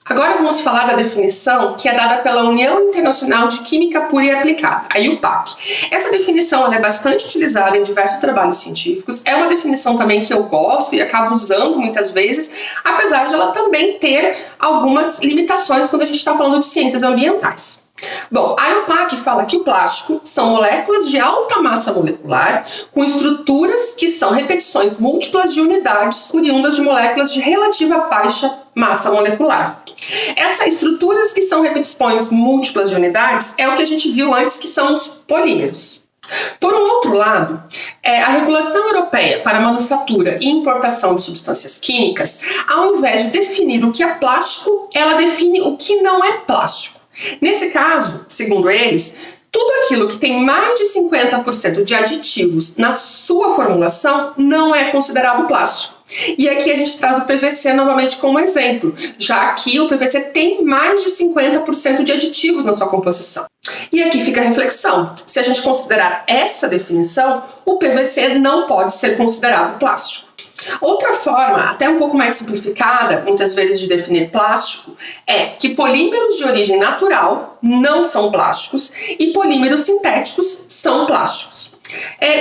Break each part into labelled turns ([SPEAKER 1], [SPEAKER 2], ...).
[SPEAKER 1] Agora vamos falar da definição que é dada pela União Internacional de Química Pura e Aplicada, a IUPAC. Essa definição ela é bastante utilizada em diversos trabalhos científicos, é uma definição também que eu gosto e acabo usando muitas vezes, apesar de ela também ter algumas limitações quando a gente está falando de ciências ambientais. Bom, a IUPAC fala que o plástico são moléculas de alta massa molecular com estruturas que são repetições múltiplas de unidades oriundas de moléculas de relativa baixa massa molecular. Essas estruturas que são repetições múltiplas de unidades é o que a gente viu antes, que são os polímeros. Por um outro lado, a regulação europeia para a manufatura e importação de substâncias químicas, ao invés de definir o que é plástico, ela define o que não é plástico. Nesse caso, segundo eles, tudo aquilo que tem mais de 50% de aditivos na sua formulação não é considerado plástico. E aqui a gente traz o PVC novamente como exemplo, já que o PVC tem mais de 50% de aditivos na sua composição. E aqui fica a reflexão: se a gente considerar essa definição, o PVC não pode ser considerado plástico. Outra forma, até um pouco mais simplificada, muitas vezes, de definir plástico é que polímeros de origem natural não são plásticos e polímeros sintéticos são plásticos.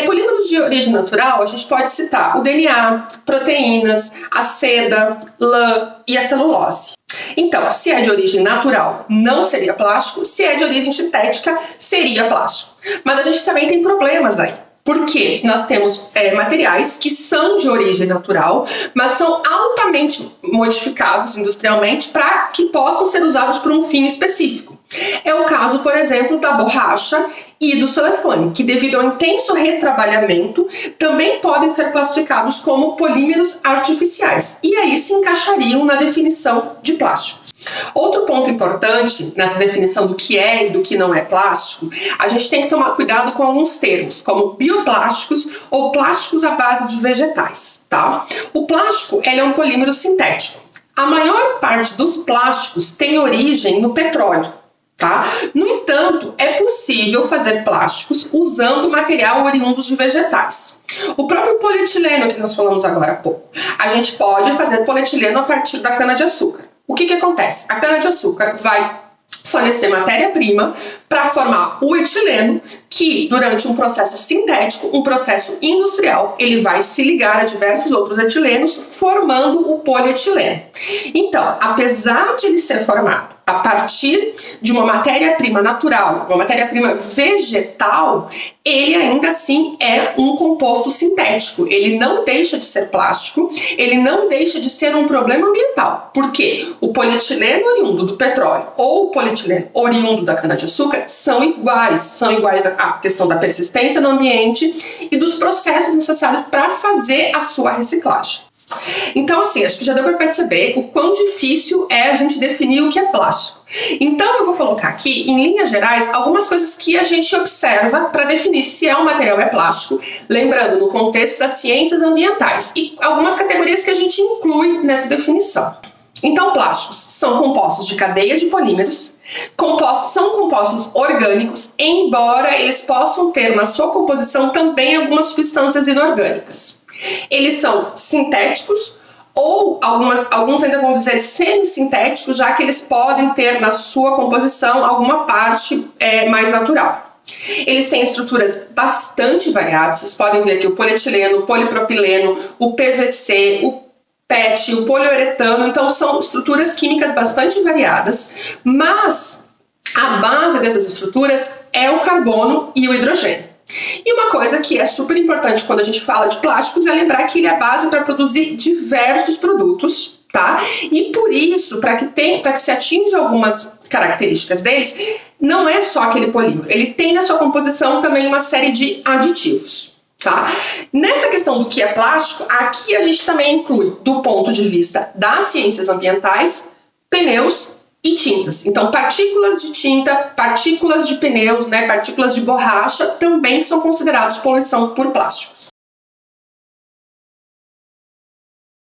[SPEAKER 1] Polímeros de origem natural, a gente pode citar o DNA, proteínas, a seda, lã e a celulose. Então, se é de origem natural, não seria plástico; se é de origem sintética, seria plástico. Mas a gente também tem problemas aí. Porque nós temos materiais que são de origem natural, mas são altamente modificados industrialmente para que possam ser usados por um fim específico. É o caso, por exemplo, da borracha e do celofane, que devido ao intenso retrabalhamento também podem ser classificados como polímeros artificiais e aí se encaixariam na definição de plásticos. Outro ponto importante nessa definição do que é e do que não é plástico, a gente tem que tomar cuidado com alguns termos, como bioplásticos ou plásticos à base de vegetais, tá? O plástico, ele é um polímero sintético. A maior parte dos plásticos tem origem no petróleo, tá? No entanto, é possível fazer plásticos usando material oriundo de vegetais. O próprio polietileno que nós falamos agora há pouco, a gente pode fazer polietileno a partir da cana-de-açúcar. O que acontece? A cana-de-açúcar vai fornecer matéria-prima para formar o etileno, que durante um processo sintético, um processo industrial, ele vai se ligar a diversos outros etilenos, formando o polietileno. Então, apesar de ele ser formado a partir de uma matéria-prima natural, uma matéria-prima vegetal, ele ainda assim é um composto sintético. Ele não deixa de ser plástico, ele não deixa de ser um problema ambiental. Por quê? O polietileno oriundo do petróleo ou o polietileno oriundo da cana-de-açúcar são iguais à questão da persistência no ambiente e dos processos necessários para fazer a sua reciclagem. Então, assim, acho que já deu para perceber o quão difícil é a gente definir o que é plástico. Então, eu vou colocar aqui, em linhas gerais, algumas coisas que a gente observa para definir se um material é plástico, lembrando, no contexto das ciências ambientais, e algumas categorias que a gente inclui nessa definição. Então, plásticos são compostos de cadeia de polímeros, são compostos orgânicos, embora eles possam ter na sua composição também algumas substâncias inorgânicas. Eles são sintéticos ou alguns ainda vão dizer semissintéticos, já que eles podem ter na sua composição alguma parte mais natural. Eles têm estruturas bastante variadas, vocês podem ver aqui o polietileno, o polipropileno, o PVC, o PET, o poliuretano, então são estruturas químicas bastante variadas, mas a base dessas estruturas é o carbono e o hidrogênio. E uma coisa que é super importante quando a gente fala de plásticos é lembrar que ele é a base para produzir diversos produtos, tá? E por isso, para que se atinja algumas características deles, não é só aquele polímero, ele tem na sua composição também uma série de aditivos, tá? Nessa questão do que é plástico, aqui a gente também inclui, do ponto de vista das ciências ambientais, pneus e tintas. Então, partículas de tinta, partículas de pneus, partículas de borracha também são considerados poluição por plásticos.